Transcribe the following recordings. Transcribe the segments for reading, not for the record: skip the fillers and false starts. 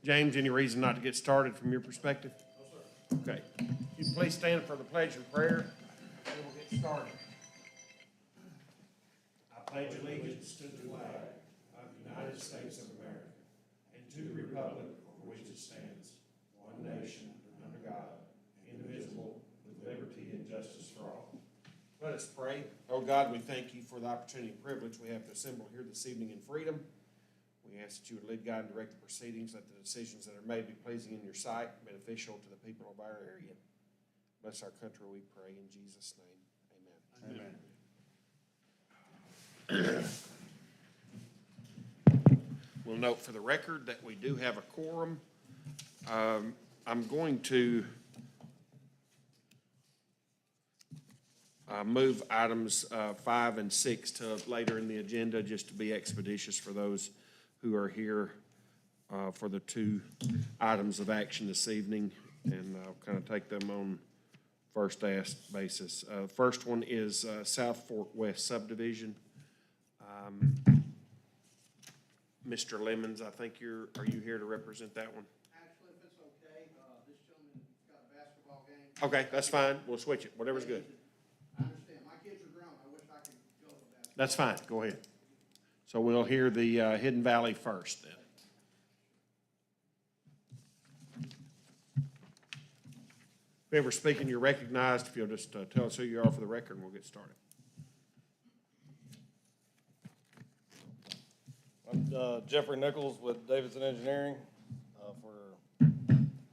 James, any reason not to get started from your perspective? No, sir. Okay. You please stand for the pledge and prayer, and we'll get started. I pledge allegiance to the flag of the United States of America and to the republic for which it stands, one nation, under God, indivisible, with liberty and justice for all. Let us pray. Oh God, we thank you for the opportunity and privilege we have to assemble here this evening in freedom. We ask that you would lead, guide, and direct the proceedings, let the decisions that are made be pleasing in your sight, beneficial to the people of our area. Bless our country, we pray, in Jesus' name. Amen. We'll note for the record that we do have a quorum. I'm going to move items 5 and 6 to later in the agenda, just to be expeditious for those who are here for the two items of action this evening, and I'll kind of take them on first asked basis. First one is South Fork West subdivision. Mr. Lemons, I think are you here to represent that one? Actually, if it's okay, this gentleman got a basketball game. Okay, that's fine. We'll switch it, whatever's good. I understand. My kids are grown. I wish I could go to basketball. That's fine, go ahead. So we'll hear the Hidden Valley first then. Whoever's speaking, you're recognized. If you'll just tell us who you are for the record, and we'll get started. I'm Jeffrey Nichols with Davidson Engineering for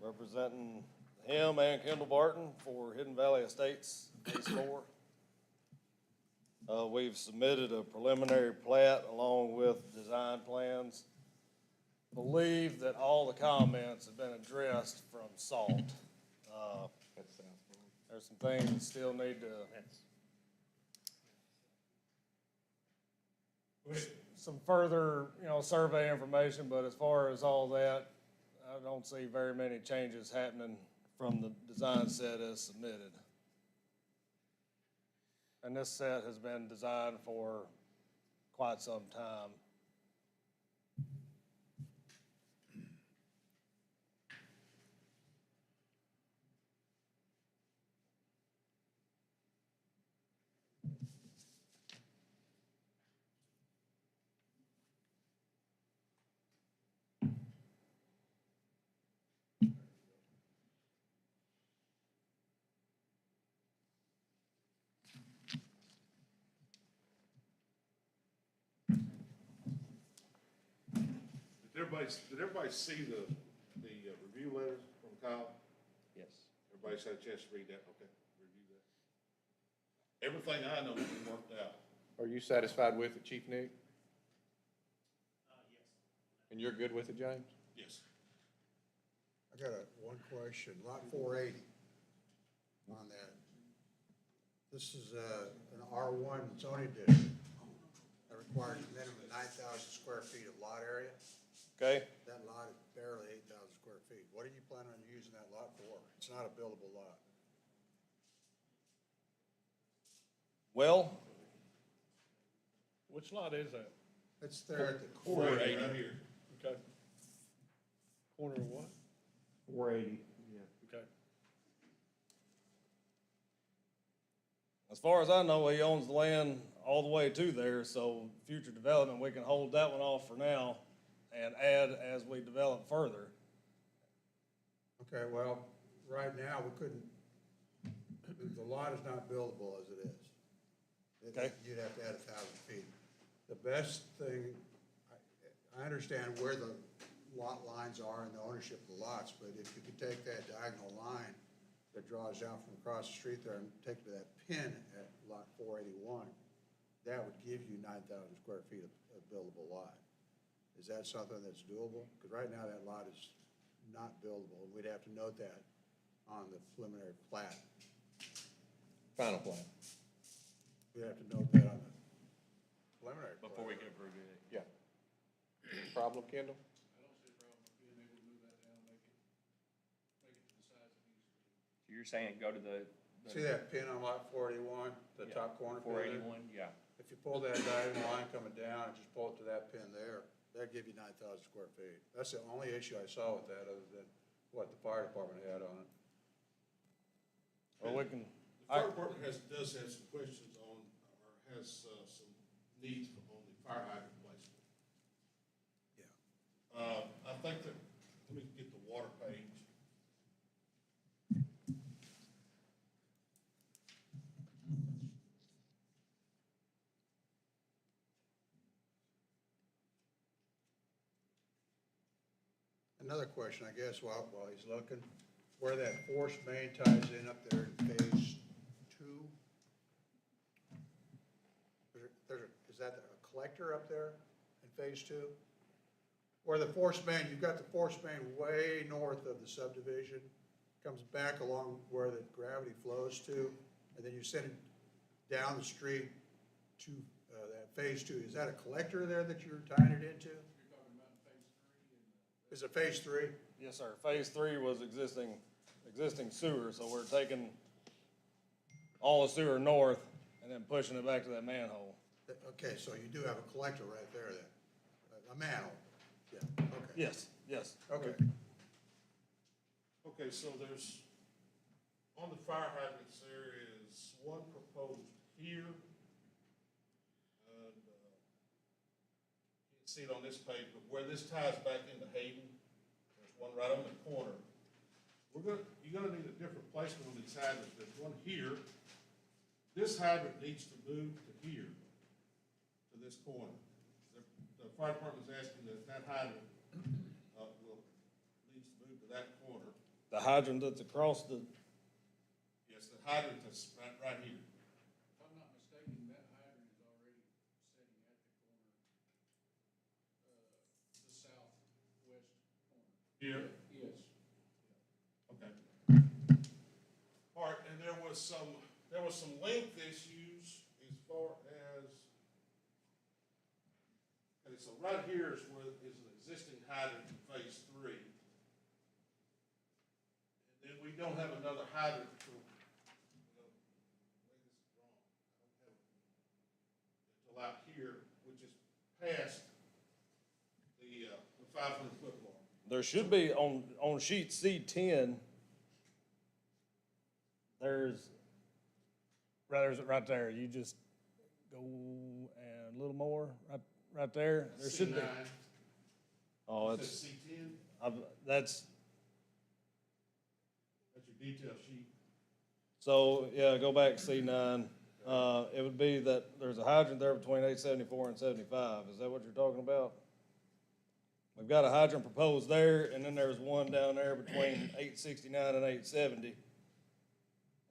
representing him and Kendall Barton for Hidden Valley Estates, Phase 4. We've submitted a preliminary plat along with design plans. Believe that all the comments have been addressed from SALT. There's some things that still need to, some further, survey information, but as far as all that, I don't see very many changes happening from the design set as submitted. And this set has been designed for quite some time. Did everybody see the review letters from Kyle? Yes. Everybody's had a chance to read that? Okay, review that. Everything I know has been worked out. Are you satisfied with it, Chief Nick? Yes. And you're good with it, James? Yes. I got one question, lot 480 on that. This is an R1 zoning district that requires a minimum of 9,000 square feet of lot area. Okay? That lot is barely 8,000 square feet. What are you planning on using that lot for? It's not a buildable lot. Well, Which lot is that? It's there at the corner. 480 right here. Okay. Corner of what? 480, yeah. Okay. as far as I know, he owns the land all the way to there, so future development, we can hold that one off for now and add as we develop further. Okay, well, right now, we couldn't, the lot is not buildable as it is. Okay. You'd have to add 1,000 feet. The best thing, I understand where the lot lines are and the ownership of the lots, but if you could take that diagonal line that draws out from across the street there and take it to that pin at lot 481, that would give you 9,000 square feet of buildable lot. Is that something that's doable? Because right now that lot is not buildable. We'd have to note that on the preliminary plat. Final plan. We'd have to note that on the preliminary plat. Before we can approve it. Yeah. Problem, Kendall? I don't see a problem with being able to move that down, make it to the size it needs to be. So you're saying go to the See that pin on lot 481, the Yeah, top corner pin? 481, yeah. If you pull that diagonal line coming down and just pull it to that pin there, that'd give you 9,000 square feet. That's the only issue I saw with that, other than what the fire department had on it. Well, we can, The fire department does have some questions on, or has, some needs on the fire hydrant placement. Yeah. I think that, let me get the water page. Another question, I guess, while he's looking, where that force main ties in up there in phase two? Is that a collector up there in phase two? Where the force main, you've got the force main way north of the subdivision, comes back along where the gravity flows to, and then you send it down the street to, that phase two. Is that a collector there that you're tying it into? You're talking about phase 3 and Is it phase three? yes, sir. Phase 3 was existing sewer, so we're taking all the sewer north and then pushing it back to that manhole. Okay, so you do have a collector right there then, a manhole, yeah, okay. Yes, yes. Okay, Okay, so there's, on the fire hydrants, there is one proposed here. And, can't see it on this page, but where this ties back into Hayden, there's one right on the corner. You're gonna need a different placement on these hydrants. There's one here. This hydrant needs to move to here, to this corner. The fire department's asking that that hydrant, needs to move to that corner. The hydrant that's across the, Yes, the hydrant is right here. if I'm not mistaken, that hydrant is already setting at the corner, the southwest corner. Here? Yes. Okay. All right, and there was some length issues as far as, okay, so right here is where is an existing hydrant in phase 3. And then we don't have another hydrant until, maybe this is wrong. I don't have it until out here, which is past the 500-foot mark. there should be on sheet C10, there's right there. You just go and a little more, right there. There should be. C9. Oh, It it's, says C10, that's, that's your detail sheet. so, yeah, go back C9. It would be that there's a hydrant there between 874 and 75. Is that what you're talking about? We've got a hydrant proposed there, and then there's one down there between 869 and 870.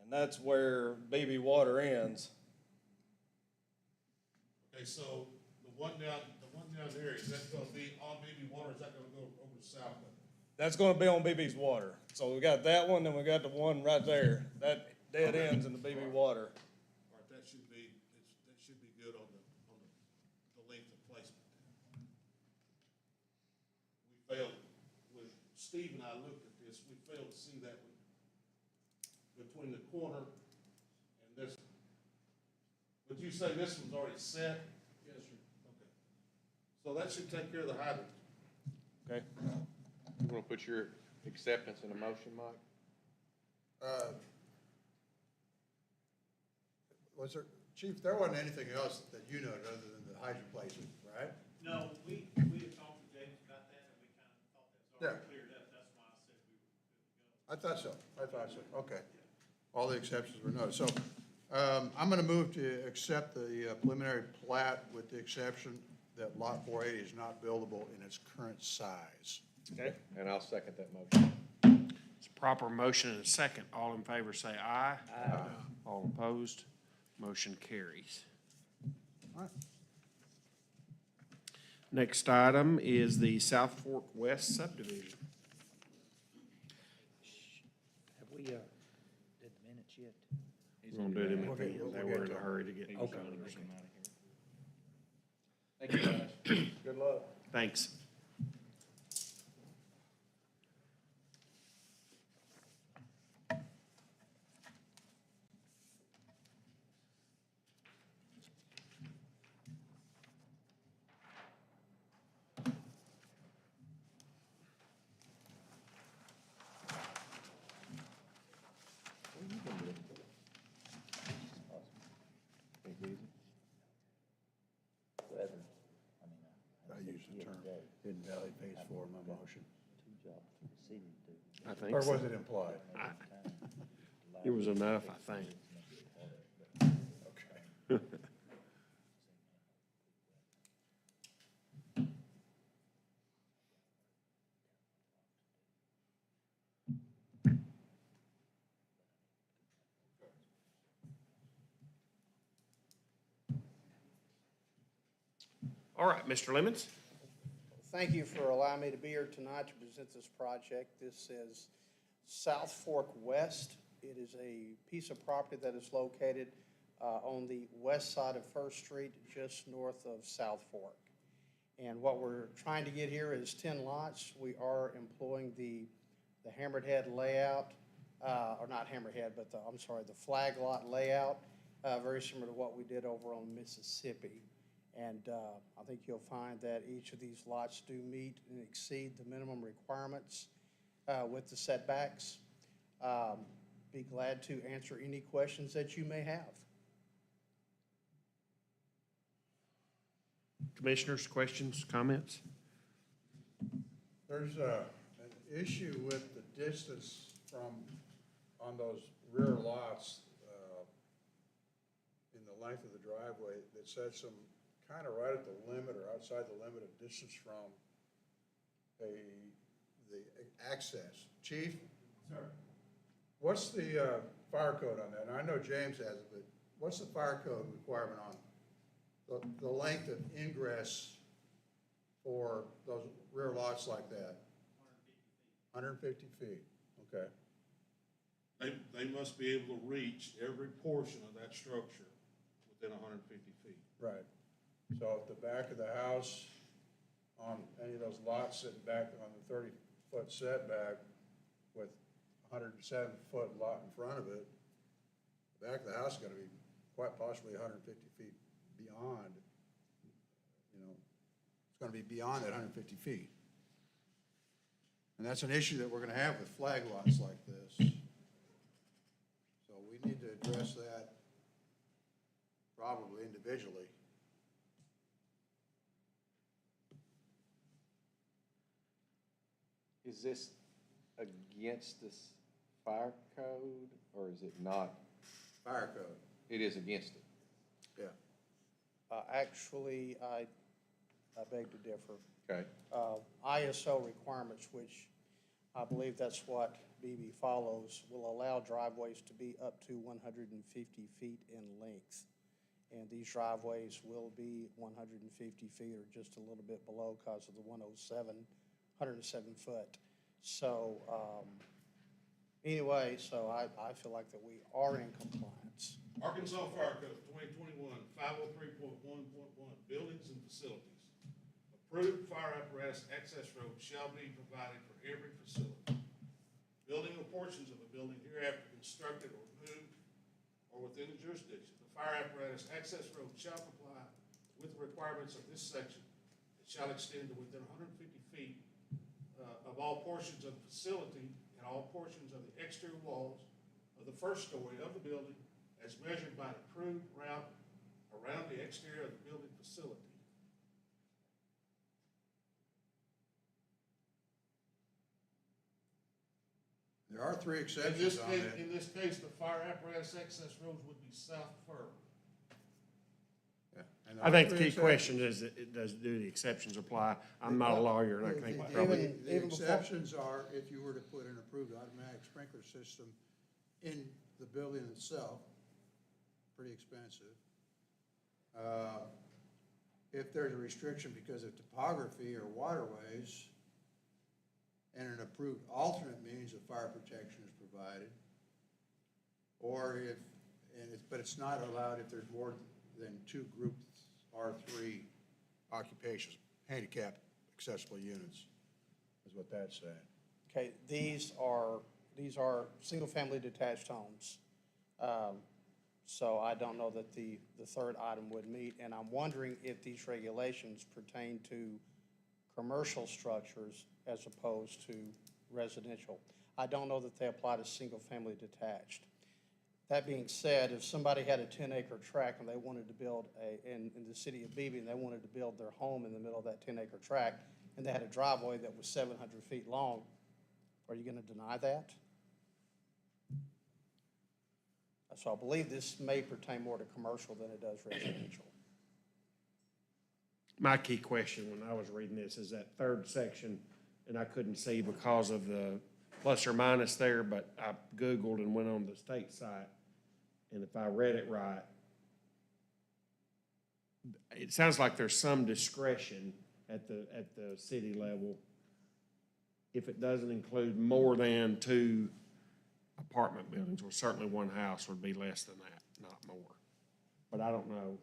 And that's where Beebe water ends. Okay, so the one down there, is that gonna be on Beebe water, or is that gonna go over to Southland? That's gonna be on Beebe's water. So we got that one, then we got the one right there. That dead ends in the Beebe water. All right, that should be good on the length of placement. We failed, when Steve and I looked at this, we failed to see that one between the corner and this one. But you say this one's already set? Yes, sir. Okay. So that should take care of the hydrant. Okay? You wanna put your acceptance in a motion, Mike? was there, Chief, there wasn't anything else that you noted other than the hydrant placement, right? No, we had talked to James about that, and we kind of thought that was already Yeah. cleared up, that's why I said we were good to go. I thought so, okay. All the exceptions were noted. So, I'm gonna move to accept the preliminary plat with the exception that lot 480 is not buildable in its current size. Okay? And I'll second that motion. It's a proper motion and a second. All in favor say aye. Aye. All opposed, motion carries. All right. Next item is the South Fork West subdivision. Have we, did the minutes yet? We're gonna do them at the end. We'll They get were in to a them. hurry to get. Okay. Thank you, guys. Good luck. Thanks. Whether, I use the term Hidden Valley pays for in my motion. two jobs for the city to do. I think Or so. was it implied? It was enough, I think. Okay. All right, Mr. Lemons? Thank you for allowing me to be here tonight to present this project. This is South Fork West. It is a piece of property that is located on the west side of First Street, just north of South Fork. And what we're trying to get here is 10 lots. We are employing the hammered head layout, or not hammerhead, but the flag lot layout, very similar to what we did over on Mississippi. And I think you'll find that each of these lots do meet and exceed the minimum requirements with the setbacks. Be glad to answer any questions that you may have. Commissioners, questions, comments? There's an issue with the distance on those rear lots in the length of the driveway that sets them kind of right at the limit or outside the limit of distance from the access. Chief? Sir. What's the fire code on that? And I know James has it, but what's the fire code requirement on the length of ingress for those rear lots like that? 150 feet, okay. They must be able to reach every portion of that structure within 150 feet. Right. So if the back of the house on any of those lots sitting back on the 30-foot setback with 107-foot lot in front of it, the back of the house is gonna be quite possibly 150 feet beyond, it's gonna be beyond that 150 feet. And that's an issue that we're gonna have with flag lots like this. So we need to address that probably individually. Is this against this fire code, or is it not? Fire code. It is against it. Yeah. Actually, I beg to differ. Okay. ISO requirements, which I believe that's what Beebe follows, will allow driveways to be up to 150 feet in length. And these driveways will be 150 feet or just a little bit below because of the 107 foot. So anyway, so I feel like that we are in compliance. Arkansas Fire Code 2021, 503.1.1, buildings and facilities. Approved fire apparatus access roads shall be provided for every facility. Building or portions of a building hereafter constructed or moved or within the jurisdiction, the fire apparatus access road shall comply with the requirements of this section. It shall extend to within 150 feet of all portions of the facility and all portions of the exterior walls of the first story of the building as measured by an approved route around the exterior of the building facility. There are three In exceptions this on case, that. in this case, the fire apparatus access roads would be South Fir. Yeah, and there I are think the three key question exceptions. do the exceptions apply? I'm not a lawyer, and I think The- probably, The exceptions are if you were to put an approved automatic sprinkler system in the building itself, pretty expensive. If there's a restriction because of topography or waterways, and an approved alternate means of fire protection is provided, or if, but it's not allowed if there's more than two group R3 occupations, handicap accessible units, is what that's saying. Okay, these are single-family detached homes. So I don't know that the third item would meet, and I'm wondering if these regulations pertain to commercial structures as opposed to residential. I don't know that they apply to single-family detached. That being said, if somebody had a 10-acre tract and they wanted to build in the city of Beebe, and they wanted to build their home in the middle of that 10-acre tract, and they had a driveway that was 700 feet long, are you going to deny that? So I believe this may pertain more to commercial than it does residential. My key question when I was reading this is that third section, and I couldn't see because of the plus or minus there, but I Googled and went on the state site, and if I read it right, it sounds like there's some discretion at the city level if it doesn't include more than 2 apartment buildings, or certainly one house would be less than that, not more. But I don't know,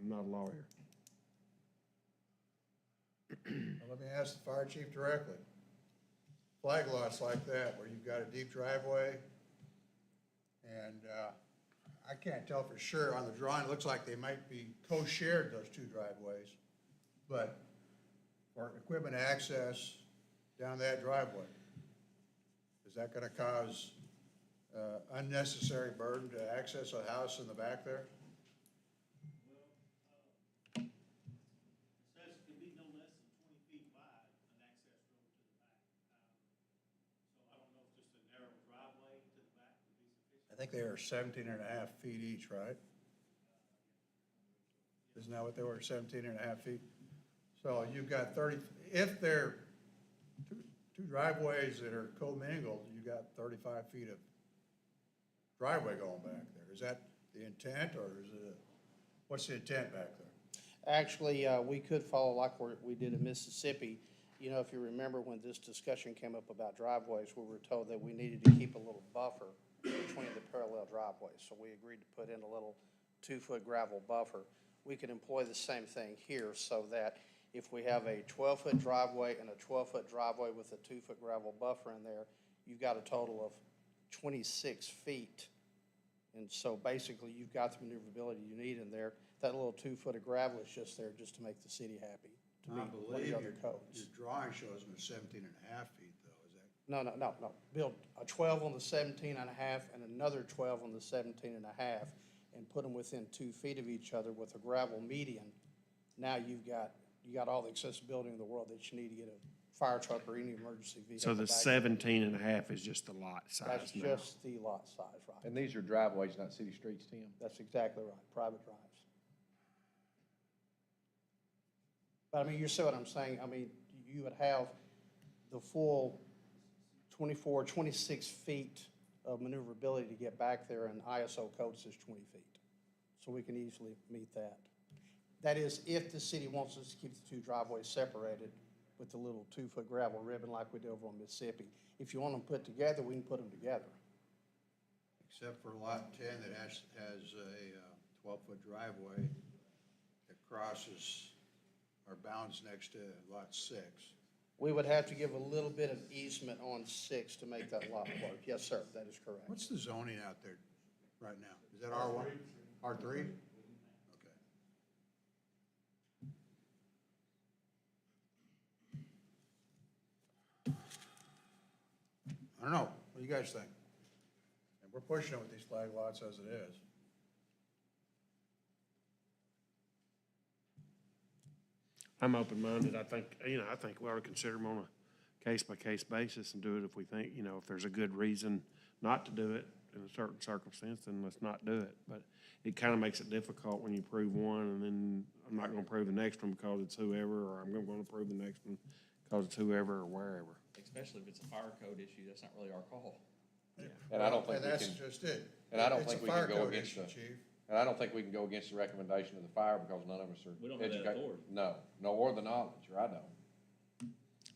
I'm not a lawyer. Well, let me ask the fire chief directly. Flag lots like that, where you've got a deep driveway, and I can't tell for sure, on the drawing, it looks like they might be co-shared, those 2 driveways, but for equipment access down that driveway, is that gonna cause unnecessary burden to access a house in the back there? It says it can be no less than 20 feet wide, an access road to the back. So I don't know if just a narrow driveway to the back would be sufficient. I think they are 17.5 feet each, right? Isn't that what they were, 17.5 feet? So you've got 30, if they're two driveways that are commingled, you got 35 feet of driveway going back there. Is that the intent, or is it, what's the intent back there? Actually, we could follow like we did in Mississippi. You know, if you remember when this discussion came up about driveways, we were told that we needed to keep a little buffer between the parallel driveways. So we agreed to put in a little 2-foot gravel buffer. We could employ the same thing here, so that if we have a 12-foot driveway and a 12-foot driveway with a 2-foot gravel buffer in there, you've got a total of 26 feet. And so basically, you've got the maneuverability you need in there. That little 2-foot of gravel is just there just to make the city happy, to I meet one of believe the other your codes. drawing shows them at 17.5 feet, though, is that? No. Build a 12 on the 17 and a half and another 12 on the 17 and a half, and put them within 2 feet of each other with a gravel median. Now you got all the accessibility in the world that you need to get a fire truck or any emergency vehicle. So the back. 17.5 is just the lot size That's now. just the lot size, right? And these are driveways, not city streets, Tim? That's exactly right, private drives. But I mean, you see what I'm saying? I mean, you would have the full 24, 26 feet of maneuverability to get back there, and ISO code says 20 feet. So we can easily meet that. That is, if the city wants us to keep the 2 driveways separated with the little 2-foot gravel ribbon like we did over on Mississippi. If you want them put together, we can put them together. Except for lot 10 that has a 12-foot driveway that crosses or bounds next to lot 6. We would have to give a little bit of easement on 6 to make that lot work. Yes, sir, that is correct. What's the zoning out there right now? Is that R1? R3? Okay. I don't know. What do you guys think? And we're pushing it with these flag lots as it is. I'm open-minded. I think we ought to consider them on a case-by-case basis and do it if we think, if there's a good reason not to do it in a certain circumstance, then let's not do it. But it kind of makes it difficult when you prove one, and then I'm not gonna prove the next one because it's whoever, or I'm gonna prove the next one because it's whoever or wherever. Especially if it's a fire code issue, that's not really our call. And I don't think And we that's can, just it. and I don't It's a think we can fire go code against issue, the, Chief. and I don't think we can go against the recommendation of the fire because none of us are We don't have that educated. authority. No, or the knowledge, or I don't.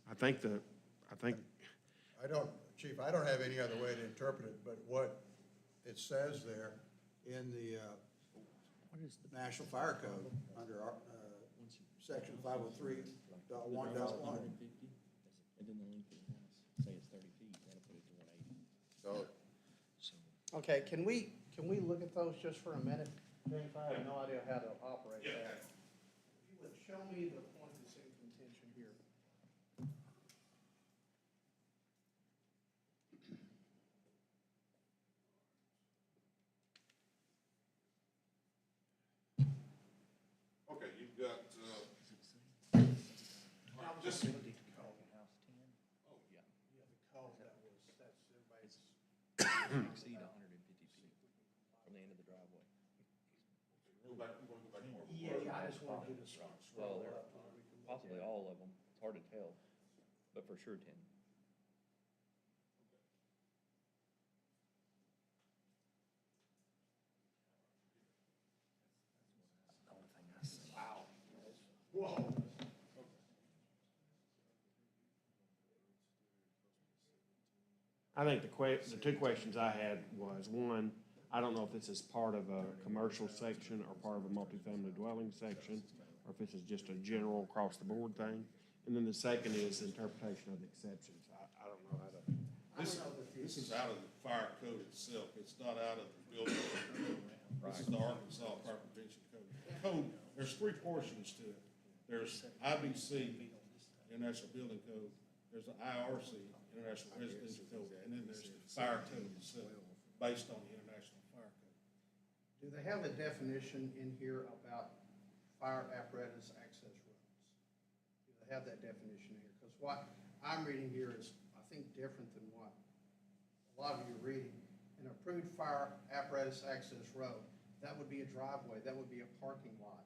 I think Chief, I don't have any other way to interpret it, but what it says there in the National Fire Code under our, section 503.1.1. And then the length of the house, say it's 30 feet, that'll put it to 180. So Okay, can we look at those just for a minute? James, I have no idea how to operate that. If you would show me the point that's in contention here. Just, Ability to call the house 10? Yeah, the code that was, that's everybody's. Doesn't exceed 150 feet from the end of the driveway. go back, we're gonna go back more. Yeah, I just want to do this. Well, possibly all of them. It's hard to tell, but for sure 10. The only thing I see. Whoa. I think the two questions I had was, one, I don't know if this is part of a commercial section or part of a multifamily dwelling section, or if this is just a general across-the-board thing. And then the second is interpretation of the exceptions. I don't know how to. This is out of the fire code itself, it's not out of the building code. This is the Arkansas Fire Prevention Code. Code, there's three portions to it. There's IBC, International Building Code, there's the IRC, International Residential Code, and then there's the fire code itself, based on the International Fire Code. Do they have a definition in here about fire apparatus access roads? Do they have that definition here? Because what I'm reading here is, I think, different than what a lot of you are reading. An approved fire apparatus access road, that would be a driveway, that would be a parking lot.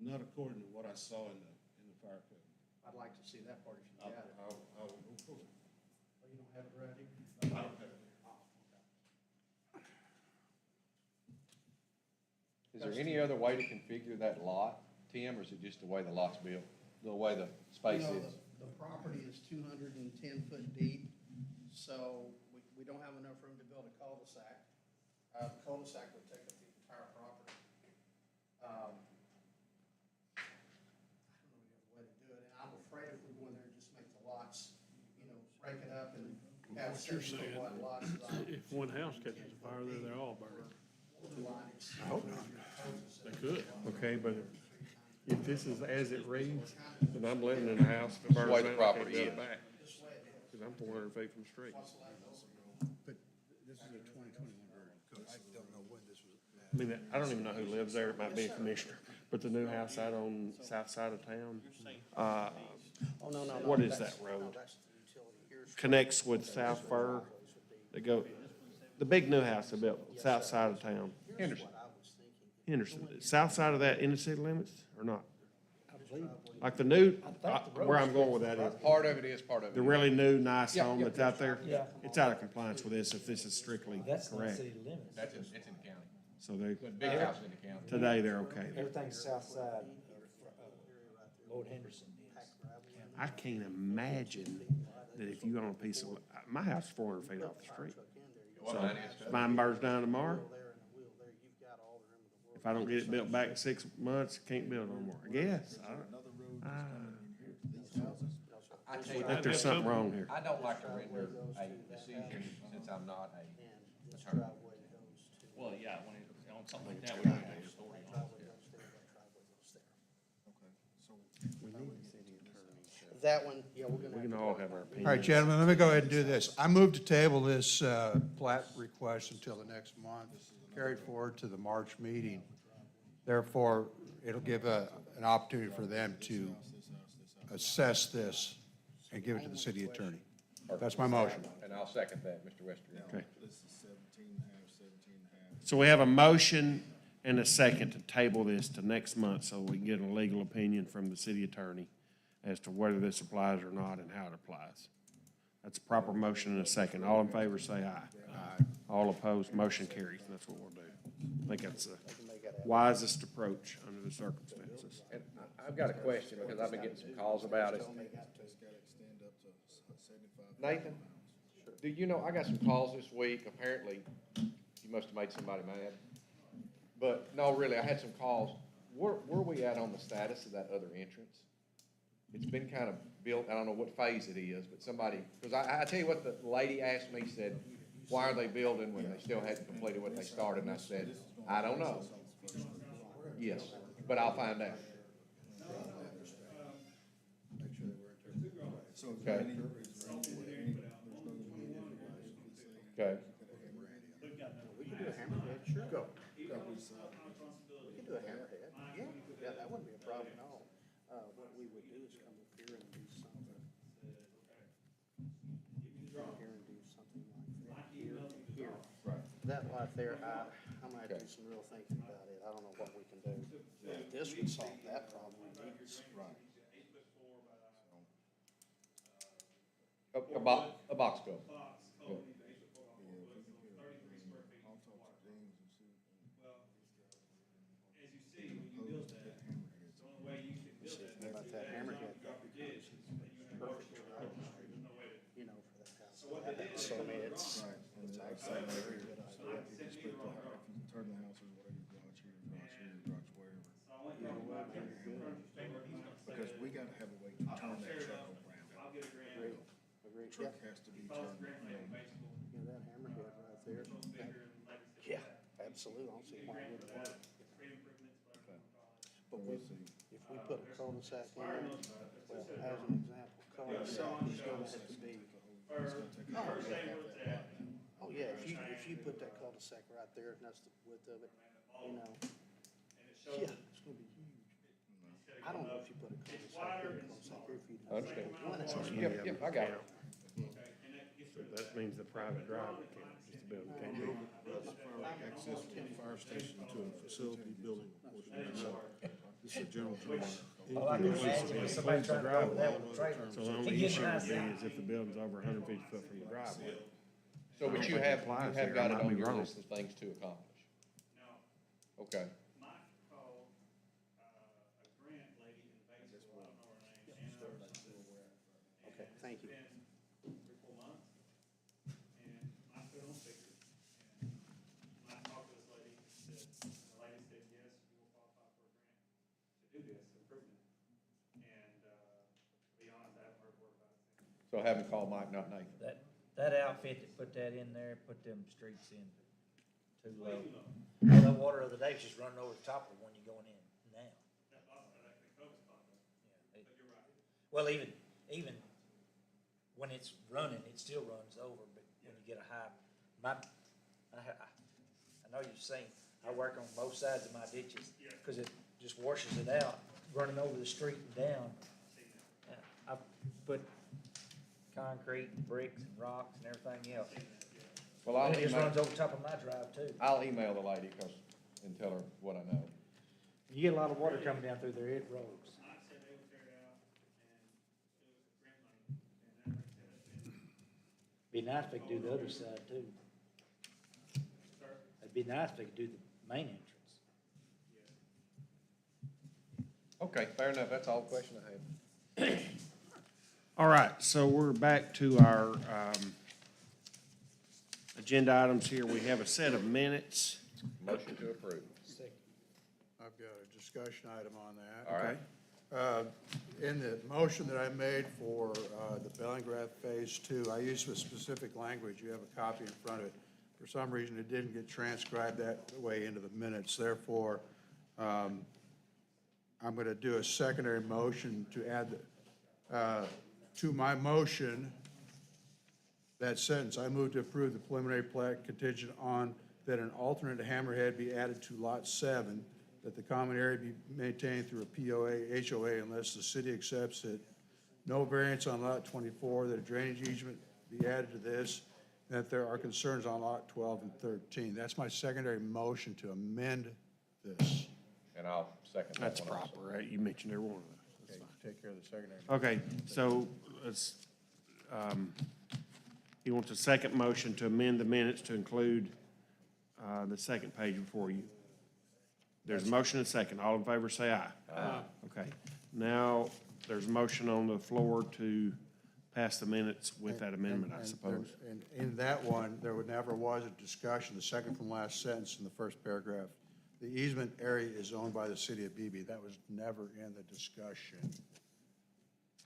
Not according to what I saw in the fire code. I'd like to see that part if you got it. I will go for it. Oh, you don't have it ready? I don't have it. Is there any other way to configure that lot, Tim, or is it just the way the lot's built, the way the space You know, is? The property is 210 foot deep, so we don't have enough room to build a cul-de-sac. The cul-de-sac would take up the entire property. I don't know if we have a way to do it, and I'm afraid if we go in there and just make the lots, you know, break it up and have What you're 7 saying, foot wide lots. if one house catches a fire there, they're all burning. I hope not. They could. Okay, but if this is as it reads, then I'm living in a house that burns the way the down, I can't property build is. it back. Cause I'm 400 feet from the street. But this is a 2021 code. I don't know when this was. I mean, I don't even know who lives there, it might be a commissioner, but the new house out on the south side of town, Oh, no, no, no. what is that's- that road? no, that's the utility. Here's- Connects with South Fur, they go, the big new house they built, south side of town. Henderson. Henderson, south side of that in the city limits or not? Like the new, where I'm going with that is, Part of it is, part of it the is. really new, nice Yeah, home yeah, that's out there, Yeah. it's out of compliance with this if this is strictly That's not correct. city limits. It's in the county. So they, The big house in the county. today they're okay. Everything's south side of Lord Henderson is. I can't imagine that if you own a piece of, my house is 400 feet off the street. So if mine burns down tomorrow, if I don't get it built back in 6 months, can't build no more. I guess. I tell you, I think there's something wrong here. I don't like to render a decision since I'm not a attorney. Well, yeah, when it, on something like that, we don't have a story on it. That one, yeah, we're gonna. We can all have our opinions. All right, gentlemen, let me go ahead and do this. I move to table this plat request until the next month, carried forward to the March meeting. Therefore, it'll give an opportunity for them to assess this and give it to the city attorney. That's my motion. And I'll second that, Mr. Westergaard. Okay. So we have a motion and a second to table this to next month so we can get a legal opinion from the city attorney as to whether this applies or not and how it applies. That's a proper motion and a second. All in favor, say aye. Aye. All opposed, motion carries. That's what we'll do. I think that's the wisest approach under the circumstances. And I've got a question because I've been getting some calls about it. Nathan, do you know, I got some calls this week. Apparently, you must have made somebody mad. But no, really, I had some calls. Where are we at on the status of that other entrance? It's been kind of built, I don't know what phase it is, but somebody, because I tell you what the lady asked me, said, why are they building when they still hadn't completed what they started? And I said, I don't know. Yes, but I'll find out. Okay. Okay. We can do a hammerhead, sure. Go. We can do a hammerhead, yeah, that wouldn't be a problem at all. What we would do is come up here and do some that lot there, I'm gonna have to do some real thinking about it. I don't know what we can do. This would solve that problem. A box building. Box, Yeah. Cody, the 8 foot 4 by 4 foot, so 33 square feet is water. Well, as you see, when you build that, the only way you can build that. How about that hammerhead? Drop your ditch, and you can work it over the street, there's no way to. You know, for that house. So what they did. So I mean, it's actually a very good So idea. I sent me the wrong drawing. Turn the house or whatever, garage here, garage here, garage wherever. So I went from my paper, Because we gotta have a way to turn that truck around. I'll get a grant. Agreed. Truck has to be Because turned grant money around. basically, You know, that hammerhead right there. goes bigger and like I said. Yeah, absolutely. I don't see why it wouldn't work. Street improvements, whatever you wanna call it. But if we put a cul-de-sac in, well, as an example, cul-de-sac is gonna have to be, First day where it's at, oh yeah, if you put that cul-de-sac right there, and that's the width of it, you know, and it shows. yeah, it's gonna be huge. I don't know if you put a cul-de-sac here, cul-de-sac here, if you. I understand. One is- Yep, I got it. So that means the private driveway can't, just the building can't do it. Access from the fire station to a facility building. This is a general term. All I can imagine is somebody trying to go over that with a trailer. So the only issue would be is if the building's over 150 foot from the driveway. So, but you have got it on your list of things to accomplish. No, Okay. Mike called, a grant lady in Batesville, I don't know her name, Anna or something. Okay, thank you. It's been 3, 4 months, and Mike put it on speaker, and Mike talked to this lady, and the lady said, yes, you will qualify for a grant to do this improvement. And, to be honest, I haven't heard a word about it since. So have him call Mike, not Nathan. That outfit that put that in there, put them streets in too low. Way too low. All that water the other day was just running over the top of the one you're going in now. That also, that the code's caught up, Yeah, but you're right. Well, even when it's running, it still runs over, but when you get a high, I know you've seen, I work on both sides of my ditches, cause it just washes it out, running over the street and down. And I put concrete, and bricks and rocks and everything else. Well, And it just runs over top of my drive too. I'll email the lady and tell her what I know. You get a lot of water coming down through there, it rolls. Mike said they would tear it out, and it was grant money, and that, like I said, that's been, Be nice if they could do the other side too. sir, It'd be nice if they could do the main entrance. Okay, fair enough. That's all the question I had. All right, so we're back to our, agenda items here. We have a set of minutes. Motion to approve. I've got a discussion item on that. All right. In the motion that I made for the Bellingrad Phase 2, I used a specific language. You have a copy in front of it. For some reason, it didn't get transcribed that way into the minutes. Therefore, I'm going to do a secondary motion to add to my motion that sentence. I move to approve the preliminary plat contingent on that an alternate hammerhead be added to Lot 7, that the common area be maintained through a POA, HOA unless the city accepts it. No variance on Lot 24, that a drainage easement be added to this, and that there are concerns on Lot 12 and 13. That's my secondary motion to amend this. And I'll second that That's one also. proper, right? You mentioned every one of those. Okay, take care of the secondary. Okay, so let's, he wants a second motion to amend the minutes to include, the second page before you. There's a motion and a second. All in favor, say aye. Aye. Okay. Now, there's a motion on the floor to pass the minutes with that amendment, I suppose. And in that one, there never was a discussion, the second from last sentence in the first paragraph. The easement area is owned by the city of Beebe. That was never in the discussion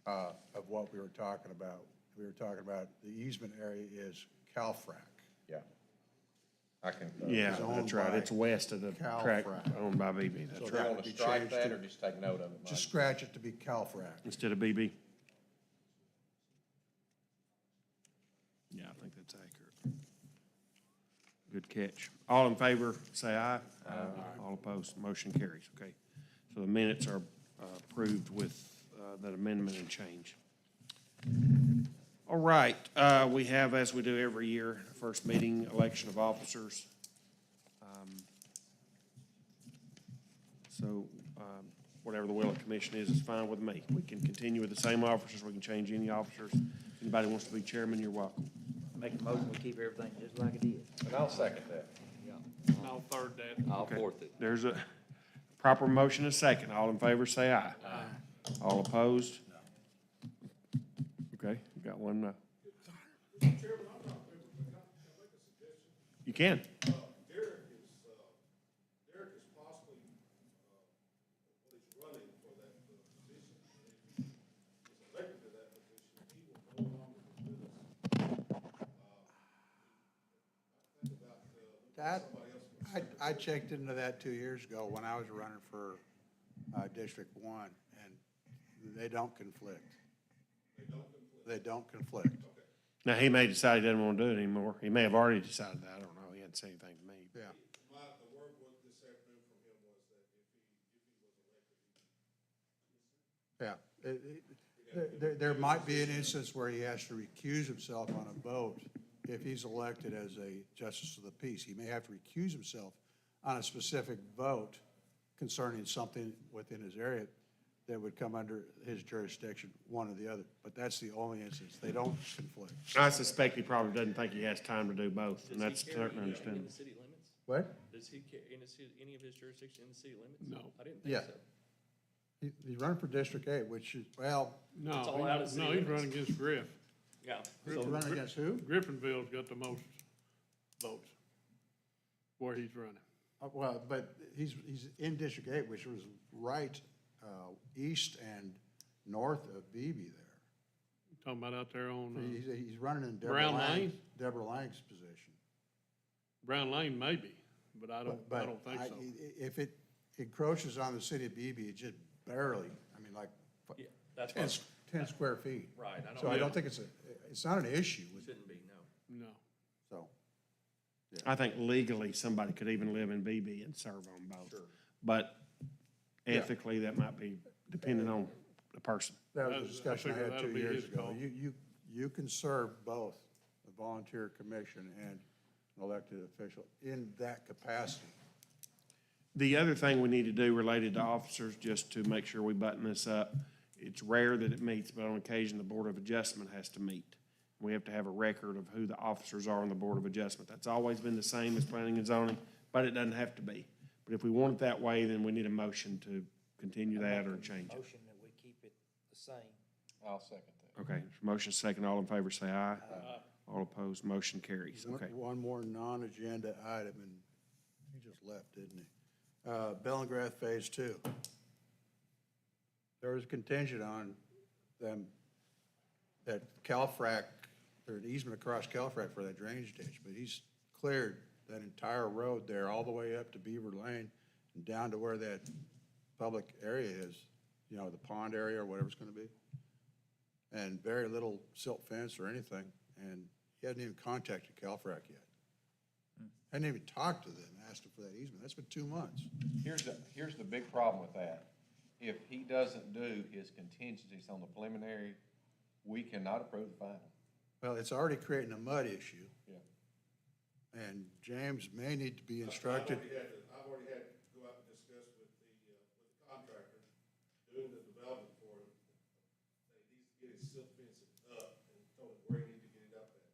of what we were talking about. We were talking about the easement area is CalFrac. Yeah. I can. Yeah, It's owned that's right. by It's west of the Cal tract Frac. owned by BB. That's So right. Do you that want would to be strike changed that to- or just take note of it, Mike? Just scratch it to be CalFrac. Instead of BB? Yeah, I think that's accurate. Good catch. All in favor, say aye. Aye. All opposed, motion carries. Okay. So the minutes are approved with that amendment and change. All right, we have, as we do every year, first meeting, election of officers. So, whatever the will of the commission is fine with me. We can continue with the same officers, we can change any officers. Anybody wants to be chairman, you're welcome. Make a motion, we keep everything just like it is. And I'll second that. I'll third that. I'll Okay. fourth it. There's a proper motion and a second. All in favor, say aye. Aye. All opposed? Okay, you got one no. Chairman, I'm not able to, can I make a suggestion? You can. Derek is possibly, what he's running for that position. And if he is elected to that position, he will no longer be with us. I think about, That, somebody else. I checked into that 2 years ago when I was running for District 1, and they don't conflict. They don't conflict. Now, he may decide he doesn't want to do it anymore. He may have already decided that. I don't know. He hadn't said anything to me. Yeah. The word was this afternoon from him was that if he was elected, There might be an instance where he has to recuse himself on a vote if he's elected as a justice of the peace. He may have to recuse himself on a specific vote concerning something within his area that would come under his jurisdiction, one or the other. But that's the only instance. They don't conflict. I suspect he probably doesn't think he has time to do both, and Does that's he carry certainly in understandable. the city limits? What? Does he carry in the city, any of his jurisdiction in the city limits? No. I didn't think Yeah. so. He's running for District 8, which is, well, No, It's all out of city no, he's limits. running against Griff. Yeah. he's So, running against who? Griffinville's got the most votes where he's running. Well, but he's in District 8, which was right east and north of Beebe there. Talking about out there on, He's running in Brown Lane? Deborah Lang's position. Brown Lane maybe, but I don't think so. If it encroaches on the city of Beebe, it just barely, I mean, like yeah, that's 10, what, 10 square feet. right, I So I don't, don't think it's not an issue, shouldn't be, no. No. so. I think legally, somebody could even live in BB and serve on both. But ethically, that might be depending on the person. That was I a discussion I figure had that'll 2 be years his ago. call. You can serve both a volunteer commission and an elected official in that capacity. The other thing we need to do related to officers, just to make sure we button this up, it's rare that it meets, but on occasion, the Board of Adjustment has to meet. We have to have a record of who the officers are on the Board of Adjustment. That's always been the same as planning and zoning, but it doesn't have to be. But if we want it that way, then we need a motion to continue that or change it. Motion that we keep it the same. I'll second that. Okay, motion second, all in favor say aye. All opposed, motion carries, okay. One more non-agenda item, and he just left, didn't he? Bellingrath Phase 2. There was a contingent on them, that Calfrac, there's an easement across Calfrac for that drainage ditch, but he's cleared that entire road there all the way up to Beaver Lane and down to where that public area is, you know, the pond area or whatever it's gonna be. And very little silt fence or anything, and he hasn't even contacted Calfrac yet. Hadn't even talked to them, asked them for that easement. That's been 2 months. Here's the big problem with that. If he doesn't do his contingencies on the preliminary, we cannot approve the final. Well, it's already creating a mud issue, Yeah. and James may need to be instructed. I've already had to go out and discuss with the contractor doing the development for him. They need to get his silt fencing up and told him where he needs to get it up at.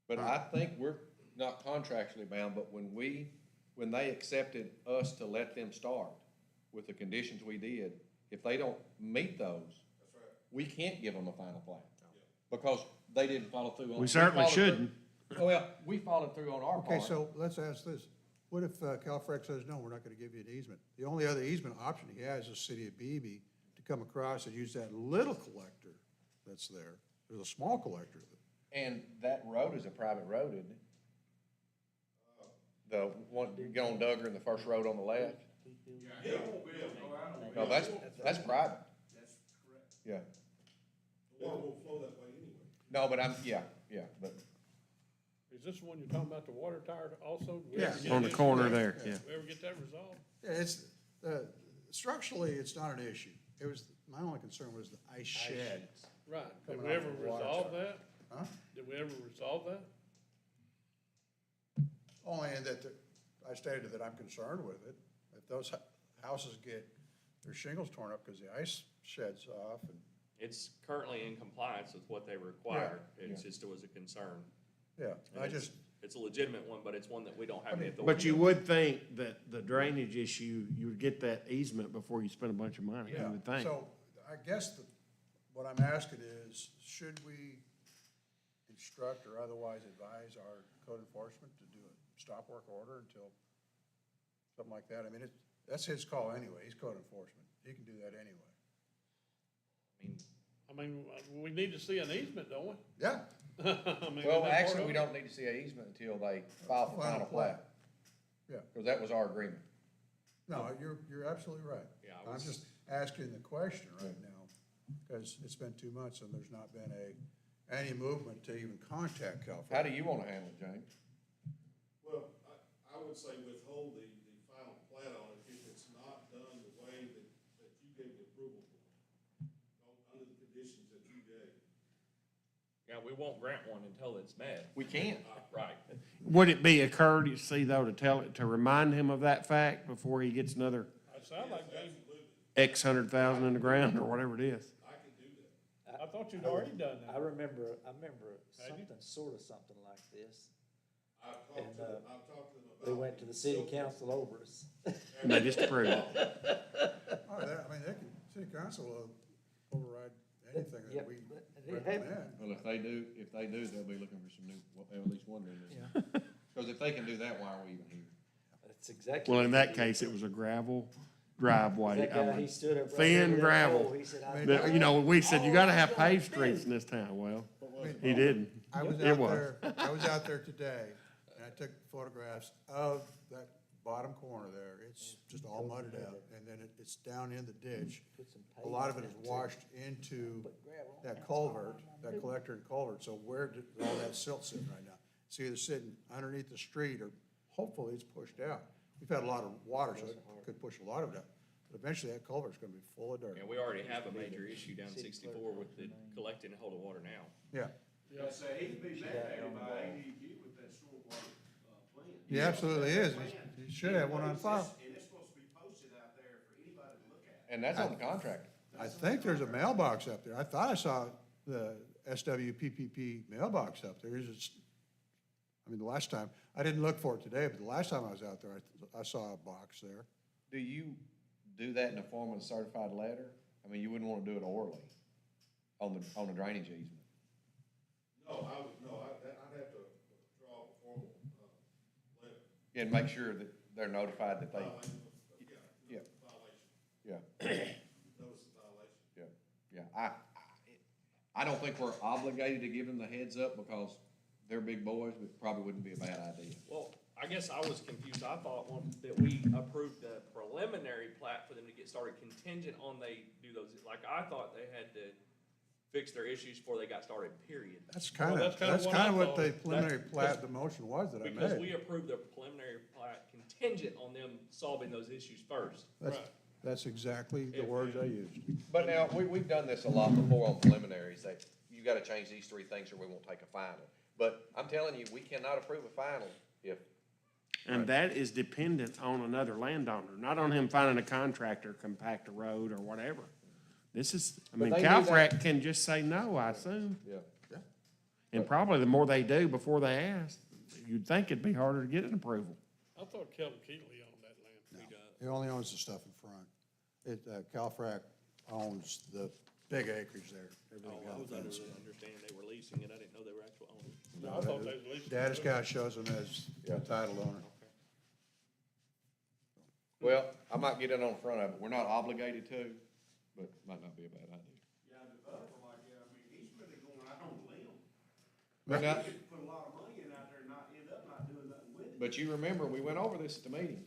But I think we're not contractually bound, but when they accepted us to let them start with the conditions we did, if they don't meet those, we can't give them a final plat. Because they didn't follow through on. We certainly followed through- shouldn't. Oh, well, we followed through on our part. Okay, so let's ask this. What if Calfrac says, no, we're not gonna give you an easement? The only other easement option he has is the city of Beebe to come across and use that little collector that's there. There's a small collector. And that road is a private road, isn't it? The one, you go on Duggar and the first road on the left? No, that's private. That's correct. Yeah. The water won't flow that way anyway. No, but but Is this the one you're talking about, the water tower also? We Yeah. ever get On the this- corner there, yeah. We ever get that resolved? Yeah, it's, structurally, it's not an issue. It was, my only concern was the ice shed. Right. Did Coming we off ever the water resolve tower. that? Huh? Did we ever resolve that? Only in that I stated that I'm concerned with it. If those houses get their shingles torn up because the ice sheds off and, It's currently in compliance with what they require. It's just, it was a concern. yeah, And I it's- just, It's a legitimate one, but it's one that we don't have the authority. But you would think that the drainage issue, you would get that easement before you spend a bunch of money, you yeah. would think. So I guess what I'm asking is, should we instruct or otherwise advise our code enforcement to do a stop work order until something like that? I mean, that's his call anyway. He's code enforcement. He can do that anyway. I mean, we need to see an easement, don't we? Yeah. I mean, Well, isn't that part actually, of we it? don't need to see an easement until they file for final plat. Yeah. Because that was our agreement. No, you're absolutely right. Yeah, I I'm was- just asking the question right now, because it's been 2 months and there's not been any movement to even contact California. How do you want to handle it, James? Well, I would say withhold the final plat on it if it's not done the way that you gave the approval for, under the conditions that you gave. yeah, we won't grant one until it's met. We can't. Right. Would it be a courtesy, though, to remind him of that fact before he gets another It sounds like, X 100,000 in the ground or whatever it is? I can do that. I thought you'd already done I that. remember Have you? something like this. I've And, talked to them about. They went to the city council over us. They just approved it. Oh, I mean, city council will override anything that Yep, we but they have- recommend. Well, if they do, they'll be looking for some new, well, at least one new business. Because if they can do that, why are we even here? That's exactly. Well, in that case, it was a gravel driveway. That guy, he stood up. right Thin over that gravel. pole. He said, I. But, you know, we said, you gotta have paved streets in this town. Well, he didn't. I was It out was. there, today, and I took photographs of that bottom corner there. It's just all mudded out, and then it's down in the ditch. Put some A lot of it pavement is down, too. washed into Put gravel on that it. culvert, that collector and culvert, so where did all that silt sitting right now? It's either sitting underneath the street, or hopefully it's pushed out. We've had a lot of water, so it could push a lot of it out, but eventually that culvert's gonna be full of dirt. And we already have a major issue down 64 with the collecting a hold of water now. Yeah, Yeah, so he'd be mandated by ADQ with that stormwater, plan. he absolutely is. He should have one on file. And it's supposed to be posted out there for anybody to look at. And that's on the contractor. I think there's a mailbox up there. I thought I saw the SWPPP mailbox up there. The last time, I didn't look for it today, but the last time I was out there, I saw a box there. Do you do that in the form of a certified letter? I mean, you wouldn't want to do it orally on the drainage easement. No, I'd have to draw a formal, letter. Yeah, and make sure that they're notified that they, yeah, Violation, yeah, notice of violation. yeah. I don't think we're obligated to give them the heads up because they're big boys, but probably wouldn't be a bad idea. Well, I guess I was confused. I thought that we approved the preliminary plat for them to get started contingent on they do those. Like, I thought they had to fix their issues before they got started, period. That's kind that's of, kinda that's what kind I of what thought. the preliminary plat, the motion was that I Because made. we approved the preliminary plat contingent on them solving those issues first. That's exactly the words I used. But now, we've done this a lot before on preliminaries, that you gotta change these three things or we won't take a final. But I'm telling you, we cannot approve a final if, And that is dependent on another landowner, not on him finding a contractor, compact a road or whatever. This is, But they do Calfrac can just say no, I assume. yeah. And probably the more they do before they ask, you'd think it'd be harder to get an approval. I thought Kelvin Keatley owned that land. He only owns the stuff in front. Calfrac owns the big acreage there. Everything I was else under is- the understanding they were leasing it. I didn't know they were actual owners. No, I thought they was leasing. Data Scout shows him as the title owner. Well, I might get in on the front of it. We're not obligated to, but might not be a bad idea. Yeah, developer like that, he's really going out on a limb. But now, He could put a lot of money in out there and not end up not doing nothing with it. but you remember, we went over this at the meeting,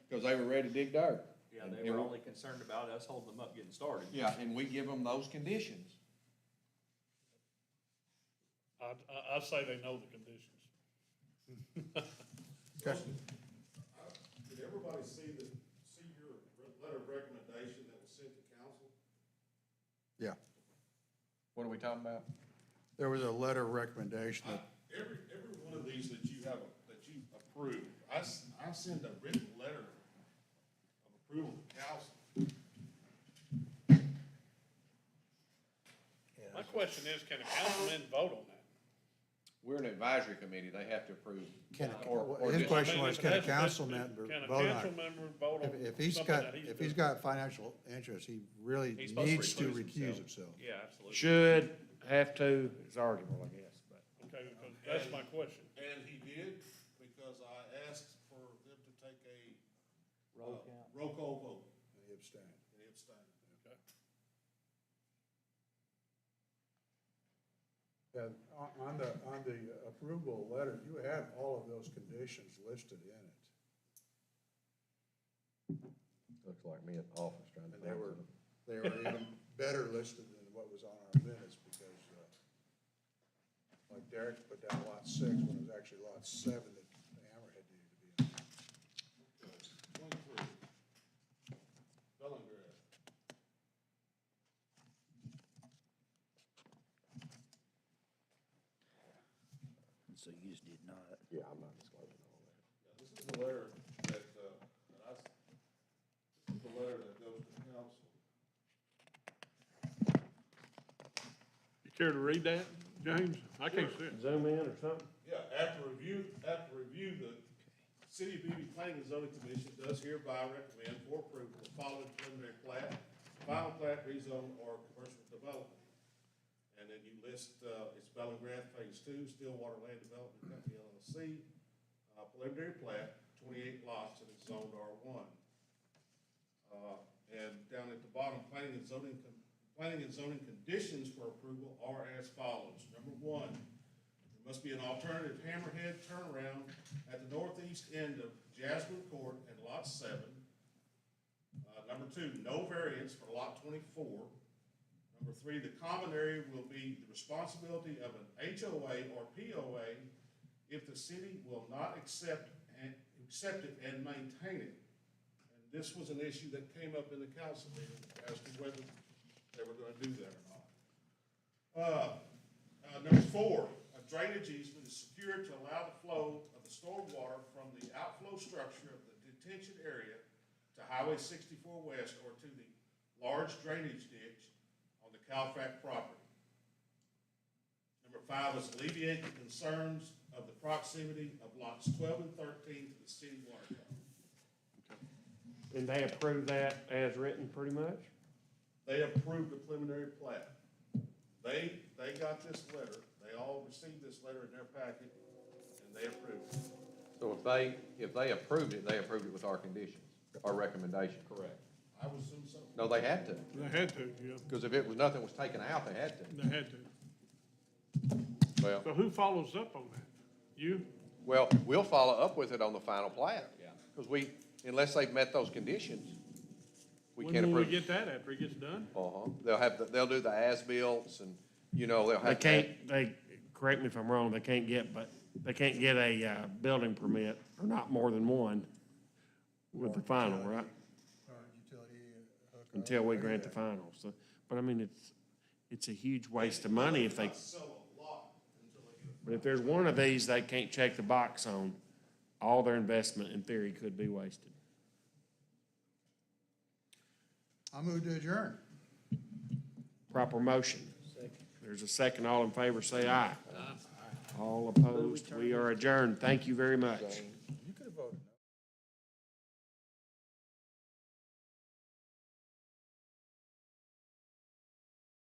because they were ready to dig dirt. Yeah, they were only concerned about us holding them up getting started. Yeah, and we give them those conditions. I say they know the conditions. Okay. Did everybody see your letter of recommendation that was sent to council? Yeah. What are we talking about? There was a letter of recommendation that, Every one of these that you approved, I send a written letter of approval to council. My question is, can a councilman vote on that? We're an advisory committee, they have to approve. His just- question I mean, was, if can a that's- council member Can a vote on council it? member vote on If he's something got, that he's if he's doing? got financial interest, he really He's supposed to needs to recuse recuse himself. himself. Yeah, absolutely. Should, have to, is arguable, I guess, but. Okay, because that's my question. And he did, because I asked for them to take a Roll count. roll call vote, And he abstained. and he abstained. Yeah, on the approval letter, you have all of those conditions listed in it. Looks like me in office trying to. And they were even better listed than what was on our minutes, because, like Derek put down lot 6, when it was actually lot 7 that the hammerhead needed to be in. Okay, 23. Bellingham. So you just did not. Yeah, I'm not disclosing all that. Yeah, this is the letter that, this is the letter that goes to the council. You care to read that, James? I can't see it. Zoom in or something? Yeah, after review, the City of Beebe Planning and Zoning Commission does hereby recommend for approval the following preliminary plat, final plat, rezone, or commercial development. And then you list, it's Bellingraph Phase 2, Stillwater Land Development Company LLC, preliminary plat, 28 lots, and it's zoned R1. And down at the bottom, planning and zoning conditions for approval are as follows. Number 1, there must be an alternative hammerhead turnaround at the northeast end of Jasmine Court and Lot 7. Number 2, no variance for Lot 24. Number 3, the common area will be the responsibility of an HOA or POA if the city will not accept it and maintain it. And this was an issue that came up in the council meeting as to whether they were gonna do that or not. Number 4, a drainage easement is secured to allow the flow of the storm water from the outflow structure of the detention area to Highway 64 West or to the large drainage ditch on the Calfac property. Number 5 is alleviate the concerns of the proximity of lots 12 and 13 to the city water tower. And they approve that as written, pretty much? They approved the preliminary plat. They got this letter, they all received this letter in their packet, and they approved it. So if they approved it, they approved it with our conditions, our recommendation. Correct. I would assume so. No, they had to, They had to, yeah, because if it was, nothing was taken out, they had to. they had to. Well, So who follows up on that? You? well, we'll follow up with it on the final plat. Yeah. Because unless they've met those conditions, we can't When will we approve. get that after it gets done? They'll do the as-bills and, they'll They have. can't, correct me if I'm wrong, they can't get a, building permit, or not more than one, with the final, right? Utility hookup. Until we grant the final, so, but I mean, it's a huge waste of money if they, Not sell a lot until they get but if there's one of these they can't check the box on, all their investment in theory could be wasted. I move to adjourn. Proper motion. There's a second, all in favor, say aye. All opposed, we are adjourned. Thank you very much.